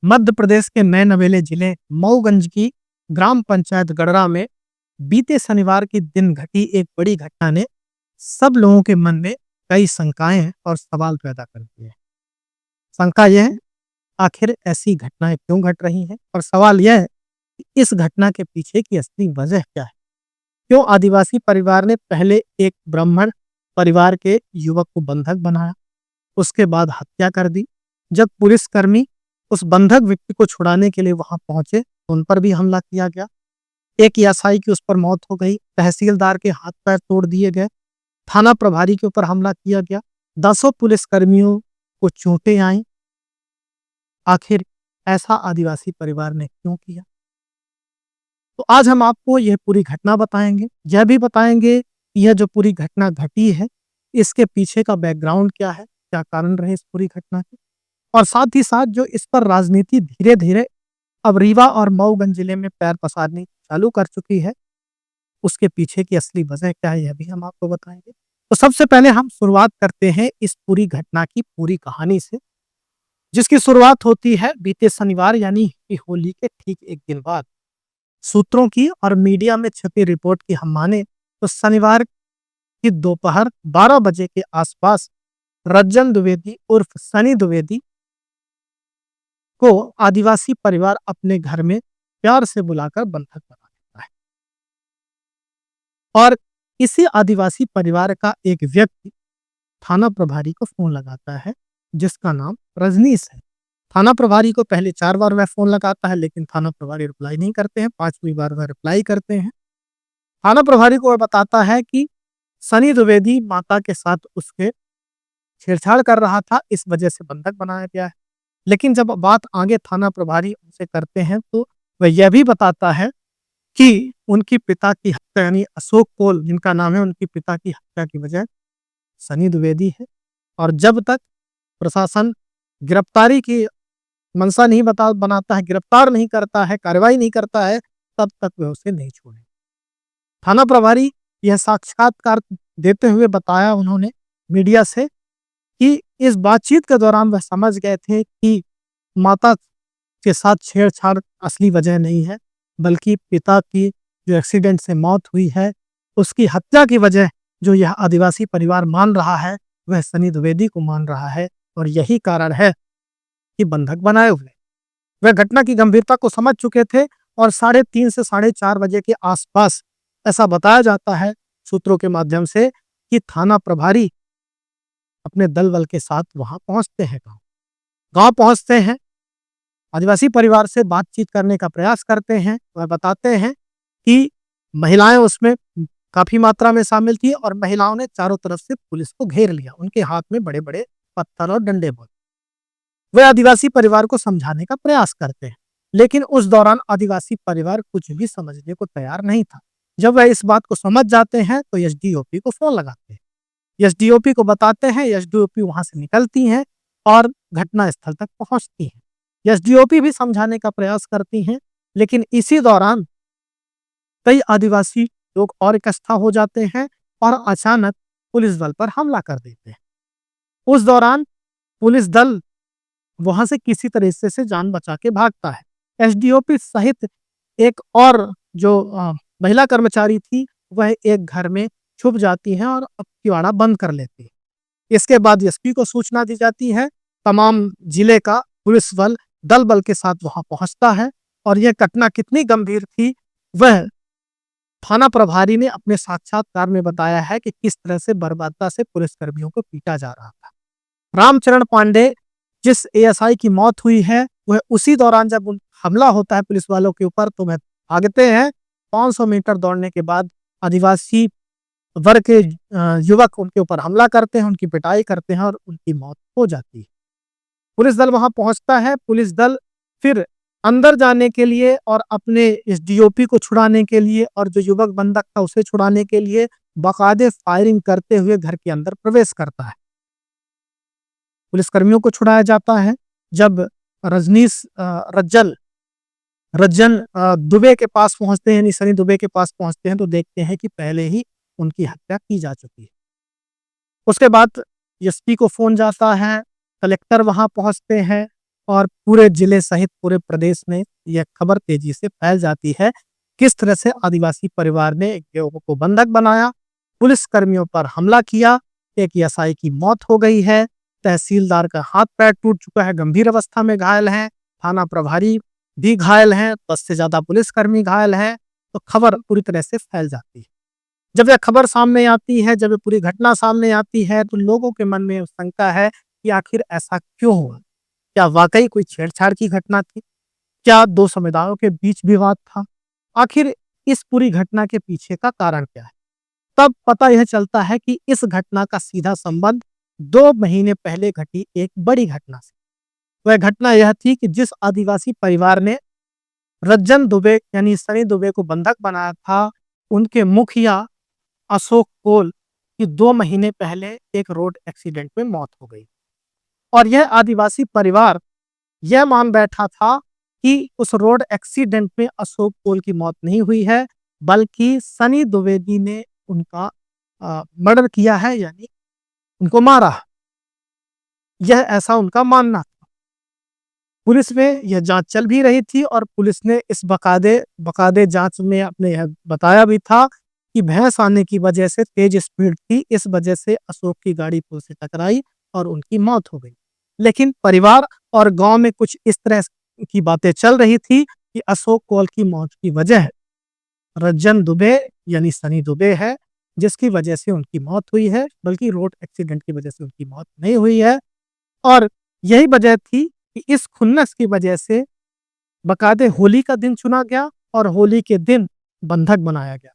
मध्य प्रदेश के नए नवेले जिले मऊगंज की ग्राम पंचायत गडरा में बीते शनिवार के दिन घटी एक बड़ी घटना ने सब लोगों के मन में कई शंकाएं और सवाल पैदा कर दिए हैं। शंका यह है, आखिर ऐसी घटनाएं क्यों घट रही हैं, और सवाल यह है कि इस घटना के पीछे की असली वजह क्या है। क्यों आदिवासी परिवार ने पहले एक ब्राह्मण परिवार के युवक को बंधक बनाया, उसके बाद हत्या कर दी। जब पुलिसकर्मी उस बंधक व्यक्ति को छुड़ाने के लिए वहां पहुंचे तो उन पर भी हमला किया गया। एक एएसआई की उस पर मौत हो गई, तहसीलदार के हाथ पैर तोड़ दिए गए, थाना प्रभारी के ऊपर हमला किया गया, दसों पुलिसकर्मियों को चोटें आई। आखिर ऐसा आदिवासी परिवार ने क्यों किया? तो आज हम आपको यह पूरी घटना बताएंगे। यह भी बताएंगे कि यह जो पूरी घटना घटी है, इसके पीछे का बैकग्राउंड क्या है, क्या कारण रहे इस पूरी घटना के, और साथ ही साथ जो इस पर राजनीति धीरे धीरे अब रीवा और मऊगंज जिले में पैर पसारनी चालू कर चुकी है, उसके पीछे की असली वजह क्या है, यह भी हम आपको बताएंगे। तो सबसे पहले हम शुरुआत करते हैं इस पूरी घटना की पूरी कहानी से, जिसकी शुरुआत होती है बीते शनिवार यानी कि होली के ठीक एक दिन बाद। सूत्रों की और मीडिया में छपी रिपोर्ट की हम माने तो शनिवार की दोपहर 12 बजे के आसपास रज्जन द्विवेदी उर्फ सनी द्विवेदी को आदिवासी परिवार अपने घर में प्यार से बुलाकर बंधक बना देता है। और इसी आदिवासी परिवार का एक व्यक्ति थाना प्रभारी को फोन लगाता है, जिसका नाम रजनीश है। थाना प्रभारी को पहले 4 बार वह फोन लगाता है, लेकिन थाना प्रभारी रिप्लाई नहीं करते हैं। 5वीं बार वह रिप्लाई करते हैं। थाना प्रभारी को वह बताता है कि सनी द्विवेदी माता के साथ उसके छेड़छाड़ कर रहा था, इस वजह से बंधक बनाया गया है। लेकिन जब बात आगे थाना प्रभारी उनसे करते हैं तो वह यह भी बताता है कि उनकी पिता की हत्या यानी अशोक कोल जिनका नाम है, उनकी पिता की हत्या की वजह सनी द्विवेदी है। और जब तक प्रशासन गिरफ्तारी की मंशा नहीं बनाता है, गिरफ्तार नहीं करता है, कार्रवाई नहीं करता है, तब तक वह उसे नहीं छोड़े। थाना प्रभारी यह साक्षात्कार देते हुए बताया उन्होंने मीडिया से कि इस बातचीत के दौरान वह समझ गए थे कि माता के साथ छेड़छाड़ असली वजह नहीं है, बल्कि पिता की जो एक्सीडेंट से मौत हुई है, उसकी हत्या की वजह जो यह आदिवासी परिवार मान रहा है, वह सनी द्विवेदी को मान रहा है, और यही कारण है कि बंधक बनाए हुए। वह घटना की गंभीरता को समझ चुके थे और 3:30 से 4:30 बजे के आसपास ऐसा बताया जाता है सूत्रों के माध्यम से कि थाना प्रभारी अपने दल बल के साथ वहां पहुंचते हैं। गांव पहुंचते हैं, आदिवासी परिवार से बातचीत करने का प्रयास करते हैं। वह बताते हैं कि महिलाएं उसमें काफी मात्रा में शामिल थी और महिलाओं ने चारों तरफ से पुलिस को घेर लिया। उनके हाथ में बड़े बड़े पत्थर और डंडे बोले। वे आदिवासी परिवार को समझाने का प्रयास करते हैं, लेकिन उस दौरान आदिवासी परिवार कुछ भी समझने को तैयार नहीं था। जब वह इस बात को समझ जाते हैं तो एसडीओपी को फोन लगाते हैं। एसडीओपी को बताते हैं, एसडीओपी वहां से निकलती हैं और घटना स्थल तक पहुंचती हैं। एसडीओपी भी समझाने का प्रयास करती हैं, लेकिन इसी दौरान कई आदिवासी लोग और इकट्ठा हो जाते हैं और अचानक पुलिस दल पर हमला कर देते हैं। उस दौरान पुलिस दल वहां से किसी तरीके से जान बचा के भागता है। एसडीओपी सहित एक और जो महिला कर्मचारी थी, वह एक घर में छुप जाती है और किवाड़ा बंद कर लेती है। इसके बाद एसपी को सूचना दी जाती है। तमाम जिले का पुलिस बल दल बल के साथ वहां पहुंचता है, और यह घटना कितनी गंभीर थी वह थाना प्रभारी ने अपने साक्षात्कार में बताया है कि किस तरह से बर्बरता से पुलिसकर्मियों को पीटा जा रहा था। रामचरण पांडे जिस एएसआई की मौत हुई है, वह उसी दौरान जब हमला होता है पुलिस वालों के ऊपर तो वह भागते हैं। 500 मीटर दौड़ने के बाद आदिवासी वर्ग के युवक उनके ऊपर हमला करते हैं, उनकी पिटाई करते हैं और उनकी मौत हो जाती है। पुलिस दल वहां पहुंचता है। पुलिस दल फिर अंदर जाने के लिए और अपने इस डीओपी को छुड़ाने के लिए और जो युवक बंधक था उसे छुड़ाने के लिए बाकायदे फायरिंग करते हुए घर के अंदर प्रवेश करता है। पुलिसकर्मियों को छुड़ाया जाता है। जब रज्जन दुबे के पास पहुंचते हैं, यानी सनी दुबे के पास पहुंचते हैं, तो देखते हैं कि पहले ही उनकी हत्या की जा चुकी है। उसके बाद एसपी को फोन जाता है, कलेक्टर वहां पहुंचते हैं और पूरे जिले सहित पूरे प्रदेश में यह खबर तेजी से फैल जाती है। किस तरह से आदिवासी परिवार ने एक युवक को बंधक बनाया, पुलिस कर्मियों पर हमला किया, एक एएसआई की मौत हो गई है, तहसीलदार का हाथ पैर टूट चुका है, गंभीर अवस्था में घायल है, थाना प्रभारी भी घायल हैं, 10 से ज्यादा पुलिसकर्मी घायल हैं। तो खबर पूरी तरह से फैल जाती है। जब यह खबर सामने आती है, जब ये पूरी घटना सामने आती है, तो लोगों के मन में शंका है कि आखिर ऐसा क्यों हुआ? क्या वाकई कोई छेड़छाड़ की घटना थी? क्या दो समुदायों के बीच विवाद था? आखिर इस पूरी घटना के पीछे का कारण क्या है? तब पता यह चलता है कि इस घटना का सीधा संबंध 2 महीने पहले घटी एक बड़ी घटना से। वह घटना यह थी कि जिस आदिवासी परिवार ने रज्जन दुबे यानी सनी दुबे को बंधक बनाया था, उनके मुखिया अशोक कोल की 2 महीने पहले एक रोड एक्सीडेंट में मौत हो गई। और यह आदिवासी परिवार यह मान बैठा था कि उस रोड एक्सीडेंट में अशोक कोल की मौत नहीं हुई है, बल्कि सनी द्विवेदी ने उनका मर्डर किया है, यानी उनको मारा है। यह ऐसा उनका मानना था। पुलिस में यह जांच चल भी रही थी और पुलिस ने इस बकायदे जांच में अपने यह बताया भी था कि भैंस आने की वजह से तेज स्पीड थी, इस वजह से अशोक की गाड़ी पुल से टकराई और उनकी मौत हो गई। लेकिन परिवार और गांव में कुछ इस तरह की बातें चल रही थी कि अशोक कोल की मौत की वजह रज्जन दुबे यानी सनी दुबे है, जिसकी वजह से उनकी मौत हुई है, बल्कि रोड एक्सीडेंट की वजह से उनकी मौत नहीं हुई है। और यही वजह थी कि इस खुन्नस की वजह से बकायदे होली का दिन चुना गया और होली के दिन बंधक बनाया गया।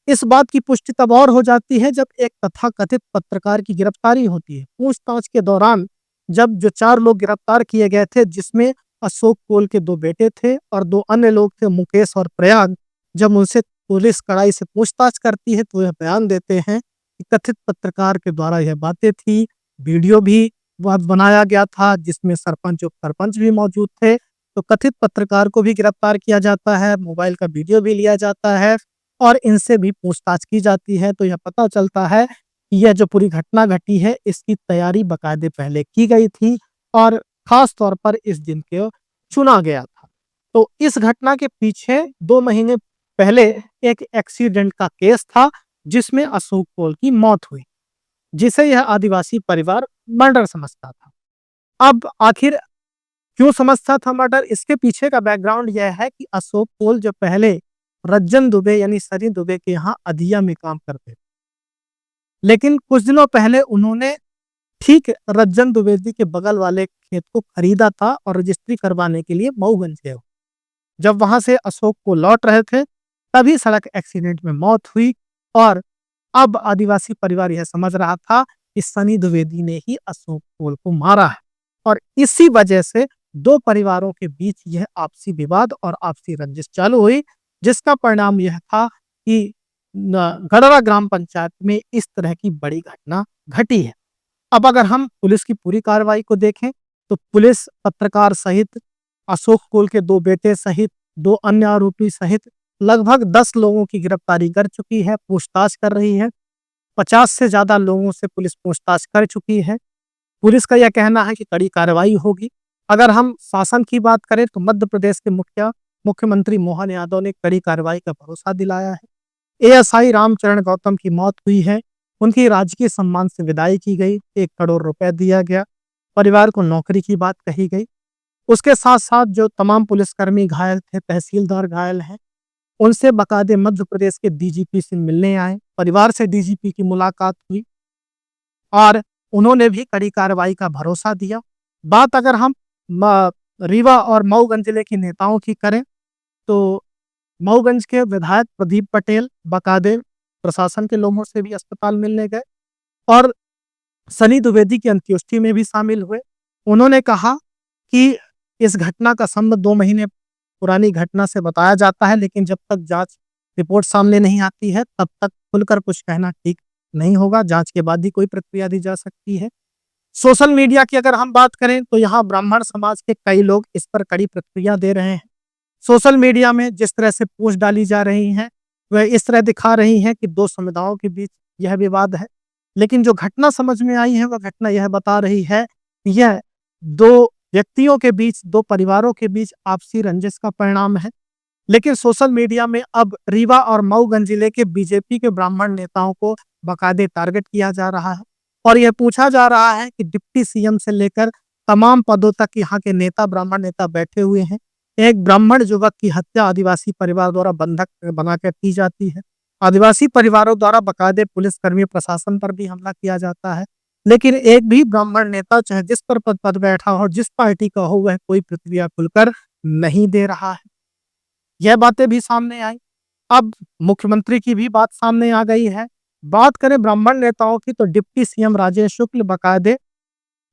इस बात की पुष्टि तब और हो जाती है जब एक तथाकथित पत्रकार की गिरफ्तारी होती है। पूछताछ के दौरान जब जो 4 लोग गिरफ्तार किए गए थे, जिसमें अशोक कोल के 2 बेटे थे और 2 अन्य लोग थे, मुकेश और प्रयाग, जब उनसे पुलिस कड़ाई से पूछताछ करती है तो यह बयान देते हैं कि कथित पत्रकार के द्वारा यह बातें थी। वीडियो भी बनाया गया था जिसमें सरपंच उपसरपंच भी मौजूद थे। तो कथित पत्रकार को भी गिरफ्तार किया जाता है, मोबाइल का वीडियो भी लिया जाता है और इनसे भी पूछताछ की जाती है। तो यह पता चलता है कि यह जो पूरी घटना घटी है, इसकी तैयारी बकायदे पहले की गई थी और खास तौर पर इस दिन को चुना गया था। तो इस घटना के पीछे 2 महीने पहले एक एक्सीडेंट का केस था जिसमें अशोक कोल की मौत हुई, जिसे यह आदिवासी परिवार मर्डर समझता था। अब आखिर क्यों समझता था मर्डर? इसके पीछे का बैकग्राउंड यह है कि अशोक कोल जो पहले रज्जन दुबे यानी सनी दुबे के यहाँ अधिया में काम करते थे, लेकिन कुछ दिनों पहले उन्होंने ठीक रज्जन द्विवेदी के बगल वाले खेत को खरीदा था और रजिस्ट्री करवाने के लिए मऊगंज गए। जब वहां से अशोक को लौट रहे थे, तभी सड़क एक्सीडेंट में मौत हुई और अब आदिवासी परिवार यह समझ रहा था कि सनी द्विवेदी ने ही अशोक कोल को मारा है और इसी वजह से 2 परिवारों के बीच यह आपसी विवाद और आपसी रंजिश चालू हुई, जिसका परिणाम यह था कि गढ़वा ग्राम पंचायत में इस तरह की बड़ी घटना घटी है। अब अगर हम पुलिस की पूरी कार्रवाई को देखें तो पुलिस पत्रकार सहित अशोक कोल के 2 बेटे सहित 2 अन्य आरोपी सहित लगभग 10 लोगों की गिरफ्तारी कर चुकी है, पूछताछ कर रही है। 50 से ज्यादा लोगों से पुलिस पूछताछ कर चुकी है। पुलिस का यह कहना है कि कड़ी कार्रवाई होगी। अगर हम शासन की बात करें तो मध्य प्रदेश के मुख्यमंत्री मोहन यादव ने कड़ी कार्रवाई का भरोसा दिलाया है। एएसआई रामचरण गौतम की मौत हुई है, उनकी राजकीय सम्मान से विदाई की गई, 1 करोड़ रुपए दिया गया, परिवार को नौकरी की बात कही गई। उसके साथ साथ जो तमाम पुलिसकर्मी घायल थे, तहसीलदार घायल हैं, उनसे बकायदे मध्य प्रदेश के डीजीपी से मिलने आए, परिवार से डीजीपी की मुलाकात हुई और उन्होंने भी कड़ी कार्रवाई का भरोसा दिया। बात अगर हम रीवा और मऊगंज जिले के नेताओं की करें तो मऊगंज के विधायक प्रदीप पटेल बकायदे प्रशासन के लोगों से भी अस्पताल मिलने गए और सनी द्विवेदी की अंत्येष्टि में भी शामिल हुए। उन्होंने कहा कि इस घटना का संबंध 2 महीने पुरानी घटना से बताया जाता है, लेकिन जब तक जांच रिपोर्ट सामने नहीं आती है तब तक खुलकर कुछ कहना ठीक नहीं होगा। जांच के बाद ही कोई प्रतिक्रिया दी जा सकती है। सोशल मीडिया की अगर हम बात करें तो यहाँ ब्राह्मण समाज के कई लोग इस पर कड़ी प्रतिक्रिया दे रहे हैं। सोशल मीडिया में जिस तरह से पोस्ट डाली जा रही हैं, वह इस तरह दिखा रही हैं कि 2 समुदायों के बीच यह विवाद है, लेकिन जो घटना समझ में आई है वह घटना यह बता रही है कि यह 2 व्यक्तियों के बीच, दो परिवारों के बीच आपसी रंजिश का परिणाम है। लेकिन सोशल मीडिया में अब रीवा और मऊगंज जिले के बीजेपी के ब्राह्मण नेताओं को बाकायदे टारगेट किया जा रहा है और यह पूछा जा रहा है कि डिप्टी सीएम से लेकर तमाम पदों तक यहाँ के नेता, ब्राह्मण नेता बैठे हुए हैं। एक ब्राह्मण युवक की हत्या आदिवासी परिवार द्वारा बंधक बनाकर की जाती है। आदिवासी परिवारों द्वारा बाकायदे पुलिसकर्मी, प्रशासन पर भी हमला किया जाता है। लेकिन एक भी ब्राह्मण नेता, चाहे जिस पर पद पर बैठा हो, जिस पार्टी का हो, वह कोई प्रतिक्रिया खुलकर नहीं दे रहा है। यह बातें भी सामने आई। अब मुख्यमंत्री की भी बात सामने आ गई है। बात करें ब्राह्मण नेताओं की, तो डिप्टी सीएम राजेश शुक्ल बाकायदे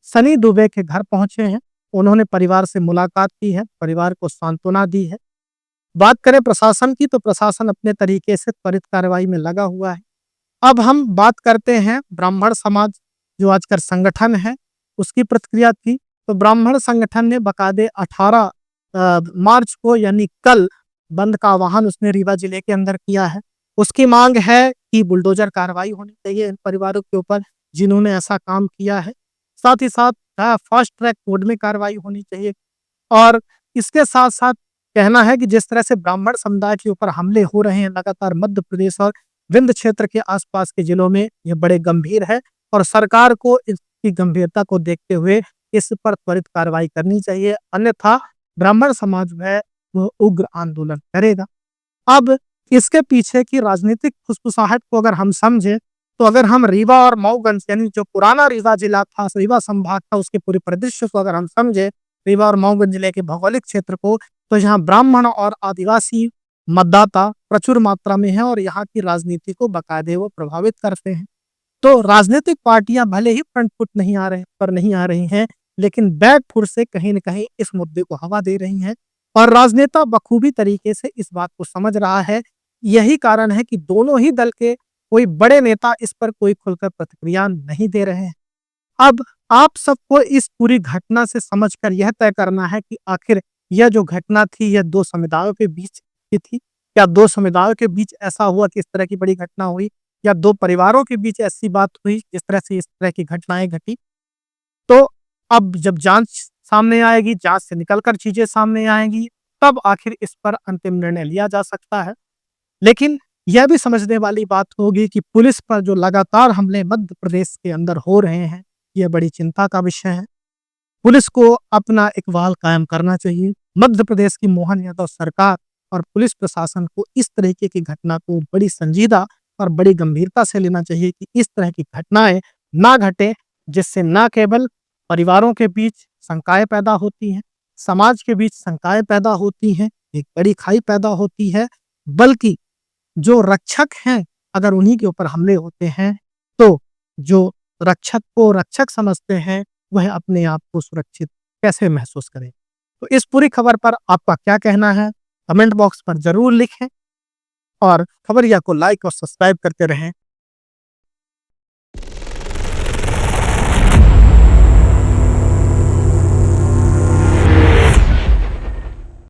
सनी दुबे के घर पहुंचे हैं। उन्होंने परिवार से मुलाकात की है, परिवार को सांत्वना दी है। बात करें प्रशासन की, तो प्रशासन अपने तरीके से त्वरित कार्रवाई में लगा हुआ है। अब हम बात करते हैं ब्राह्मण समाज जो आजकल संगठन है, उसकी प्रतिक्रिया की। तो ब्राह्मण संगठन ने बाकायदे 18 मार्च को, यानी कल, बंद का आह्वान उसने रीवा जिले के अंदर किया है। उसकी मांग है कि बुलडोजर कार्रवाई होनी चाहिए इन परिवारों के ऊपर जिन्होंने ऐसा काम किया है। साथ ही साथ फास्ट ट्रैक कोर्ट में कार्रवाई होनी चाहिए। और इसके साथ साथ कहना है कि जिस तरह से ब्राह्मण समुदाय के ऊपर हमले हो रहे हैं लगातार मध्य प्रदेश और विंध्य क्षेत्र के आसपास के जिलों में, यह बड़े गंभीर है और सरकार को इसकी गंभीरता को देखते हुए इस पर त्वरित कार्रवाई करनी चाहिए, अन्यथा ब्राह्मण समाज में वो उग्र आंदोलन करेगा। अब इसके पीछे की राजनीतिक फुसफुसाहट को अगर हम समझे, तो अगर हम रीवा और मऊगंज, यानी जो पुराना रीवा जिला था, रीवा संभाग था, उसके पूरे परिदृश्य को अगर हम समझे, रीवा और मऊगंज जिले के भौगोलिक क्षेत्र को, तो यहाँ ब्राह्मण और आदिवासी मतदाता प्रचुर मात्रा में है और यहाँ की राजनीति को बाकायदे वो प्रभावित करते हैं। तो राजनीतिक पार्टियां भले ही फ्रंट फुट नहीं आ रही हैं, लेकिन बैक फुट से कहीं न कहीं इस मुद्दे को हवा दे रही हैं और राजनेता बखूबी तरीके से इस बात को समझ रहा है। यही कारण है कि दोनों ही दल के कोई बड़े नेता इस पर कोई खुलकर प्रतिक्रिया नहीं दे रहे हैं। अब आप सबको इस पूरी घटना से समझकर यह तय करना है कि आखिर यह जो घटना थी, यह दो समुदायों के बीच की थी, क्या दो समुदायों के बीच ऐसा हुआ कि इस तरह की बड़ी घटना हुई, या दो परिवारों के बीच ऐसी बात हुई जिस तरह से इस तरह की घटनाएं घटी। तो अब जब जांच सामने आएगी, जांच से निकलकर चीजें सामने आएंगी, तब आखिर इस पर अंतिम निर्णय लिया जा सकता है। लेकिन यह भी समझने वाली बात होगी कि पुलिस पर जो लगातार हमले मध्य प्रदेश के अंदर हो रहे हैं, यह बड़ी चिंता का विषय है। पुलिस को अपना इकबाल कायम करना चाहिए। मध्य प्रदेश की मोहन यादव सरकार और पुलिस प्रशासन को इस तरीके की घटना को बड़ी संजीदा और बड़ी गंभीरता से लेना चाहिए कि इस तरह की घटनाएं ना घटे, जिससे न केवल परिवारों के बीच शंकाएं पैदा होती हैं, समाज के बीच शंकाएं पैदा होती हैं, एक बड़ी खाई पैदा होती है, बल्कि जो रक्षक हैं, अगर उन्हीं के ऊपर हमले होते हैं, तो जो रक्षक को रक्षक समझते हैं, वह अपने आप को सुरक्षित कैसे महसूस करें। तो इस पूरी खबर पर आपका क्या कहना है, कमेंट बॉक्स पर जरूर लिखें और खबरिया को लाइक और सब्सक्राइब करते रहें।